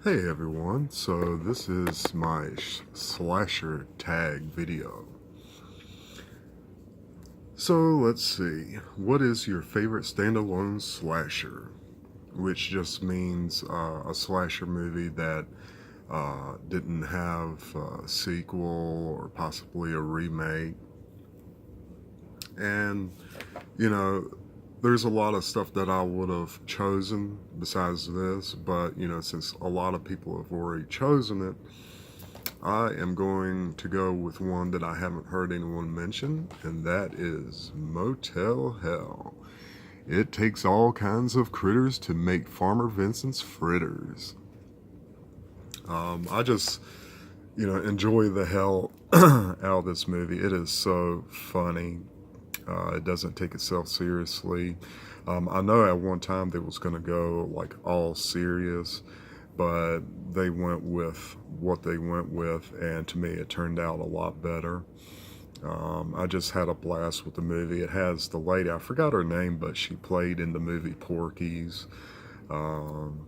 Hey everyone, so this is my slasher tag video. So let's see, what is your favorite standalone slasher? Which just means a slasher movie that didn't have a sequel or possibly a remake. And, you know, there's a lot of stuff that I would have chosen besides this, but, since a lot of people have already chosen it, I am going to go with one that I haven't heard anyone mention, and that is Motel Hell. It takes all kinds of critters to make Farmer Vincent's fritters. I just, enjoy the hell out of this movie. It is so funny. It doesn't take itself seriously. I know at one time they was going to go like all serious, but they went with what they went with, and to me it turned out a lot better. I just had a blast with the movie. It has the lady, I forgot her name, but she played in the movie Porky's. And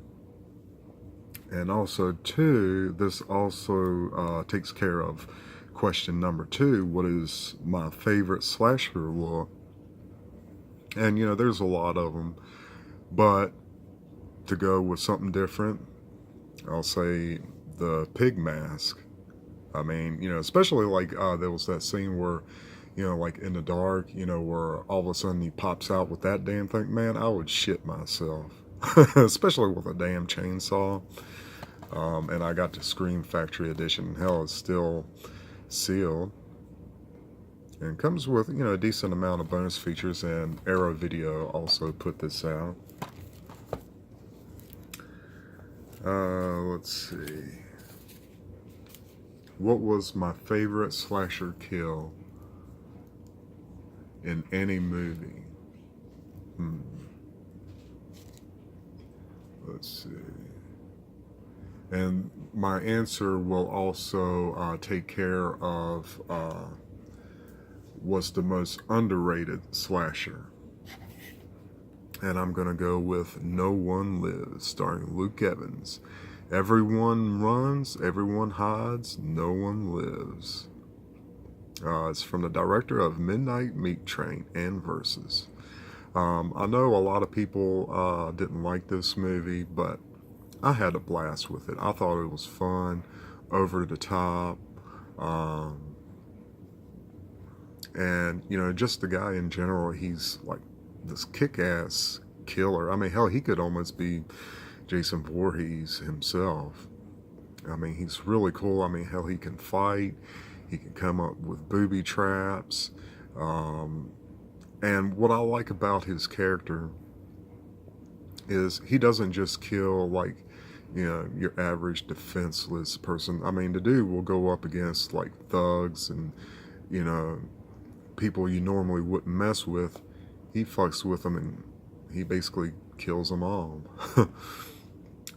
also, too, this also takes care of question number 2, what is my favorite slasher look? And, there's a lot of them, but to go with something different, I'll say the pig mask. I mean, especially like there was that scene where, like in the dark, where all of a sudden he pops out with that damn thing. Man, I would shit myself, especially with a damn chainsaw. And I got the Scream Factory Edition. Hell, it's still sealed. And comes with, a decent amount of bonus features, and Arrow Video also put this out. Let's see. What was my favorite slasher kill in any movie? Let's see. And my answer will also take care of what's the most underrated slasher. And I'm going to go with No One Lives, starring Luke Evans. Everyone runs, everyone hides, no one lives. It's from the director of Midnight Meat Train and Versus. I know a lot of people didn't like this movie, but I had a blast with it. I thought it was fun, over the top, and just the guy in general. He's like this kick-ass killer. I mean, hell, he could almost be Jason Voorhees himself. I mean, he's really cool. I mean, hell, he can fight. He can come up with booby traps. And what I like about his character is he doesn't just kill like, your average defenseless person. I mean, the dude will go up against like thugs and, people you normally wouldn't mess with. He fucks with them and he basically kills them all.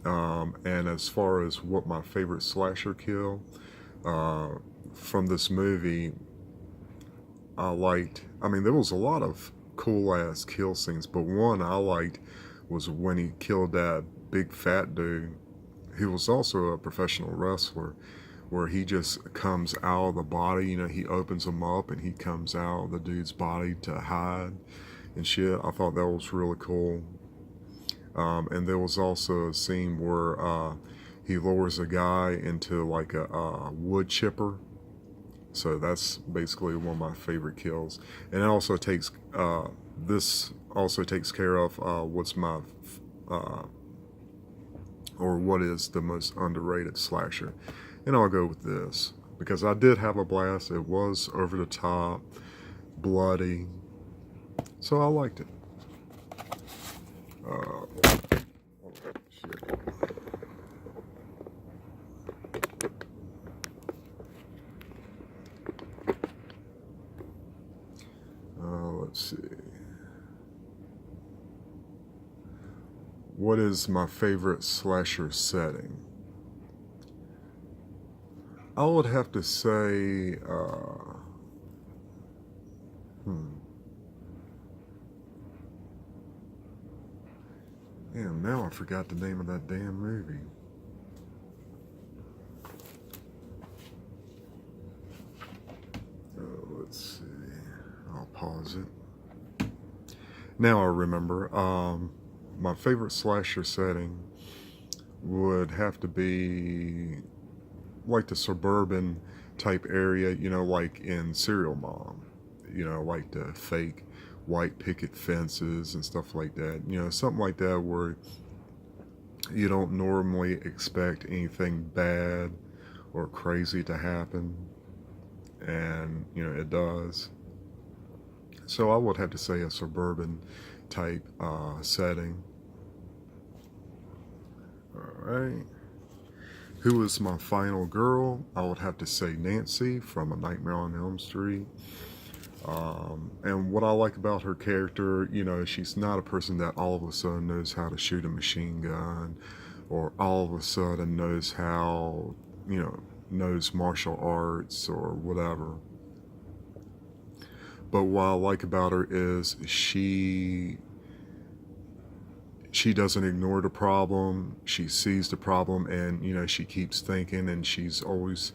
And as far as what my favorite slasher kill from this movie, I mean, there was a lot of cool ass kill scenes, but one I liked was when he killed that big fat dude. He was also a professional wrestler, where he just comes out of the body. He opens him up and he comes out of the dude's body to hide and shit. I thought that was really cool. And there was also a scene where he lowers a guy into like a wood chipper. So that's basically one of my favorite kills. And it also takes this also takes care of what's my or what is the most underrated slasher. And I'll go with this because I did have a blast. It was over the top, bloody, so I liked it. Shit. Let's see. What is my favorite slasher setting? I would have to say, damn, now I forgot the name of that damn movie. let's see. I'll pause it. Now I remember. My favorite slasher setting would have to be like the suburban type area, you know, like in Serial Mom, you know, like the fake white picket fences and stuff like that, you know, something like that where you don't normally expect anything bad or crazy to happen, and you know it does. So I would have to say a suburban type setting. All right. Who is my final girl? I would have to say Nancy from A Nightmare on Elm Street. And what I like about her character, you know, she's not a person that all of a sudden knows how to shoot a machine gun, or all of a sudden knows how, you know, knows martial arts or whatever. But what I like about her is she doesn't ignore the problem. She sees the problem, and you know she keeps thinking, and she's always,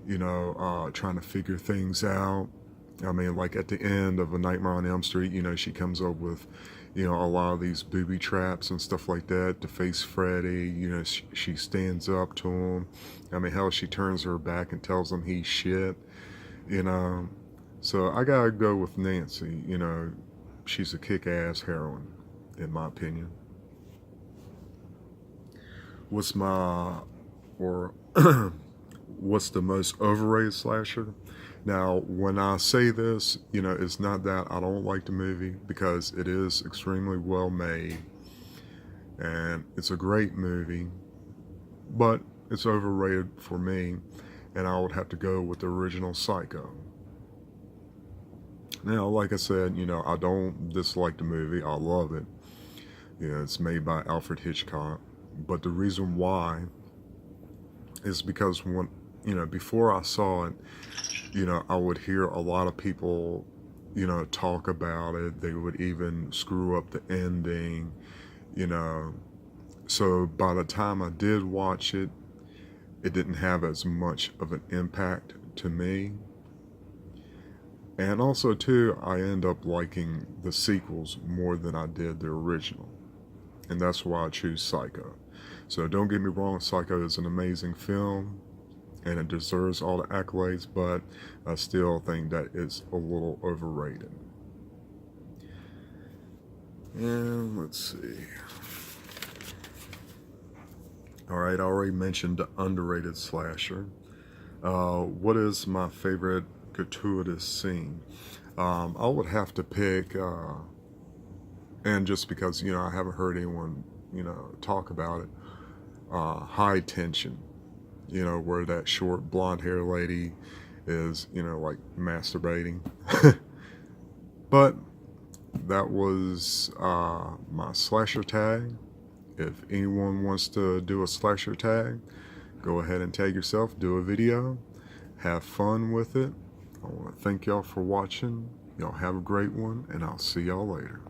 you know, trying to figure things out. I mean, like at the end of A Nightmare on Elm Street, you know, she comes up with, you know, a lot of these booby traps and stuff like that to face Freddy. You know, she stands up to him. I mean, hell, she turns her back and tells him he's shit. You know, so I gotta go with Nancy. You know, she's a kick-ass heroine, in my opinion. What's my, or what's the most overrated slasher? Now, when I say this, you know, it's not that I don't like the movie, because it is extremely well made and it's a great movie, but it's overrated for me, and I would have to go with the original Psycho. Now, like I said, you know, I don't dislike the movie. I love it. You know, it's made by Alfred Hitchcock. But the reason why is because when, you know, before I saw it, you know, I would hear a lot of people, you know, talk about it. They would even screw up the ending, you know. So by the time I did watch it, it didn't have as much of an impact to me. And also, too, I end up liking the sequels more than I did the original. And that's why I choose Psycho. So don't get me wrong, Psycho is an amazing film, and it deserves all the accolades, but I still think that it's a little overrated. And let's see. All right, I already mentioned the underrated slasher. What is my favorite gratuitous scene? I would have to pick, and just because, you know, I haven't heard anyone, you know, talk about it, High Tension, you know, where that short blonde hair lady is, you know, like masturbating. But that was my slasher tag. If anyone wants to do a slasher tag, go ahead and tag yourself, do a video, have fun with it. I want to thank y'all for watching. Y'all have a great one, and I'll see y'all later.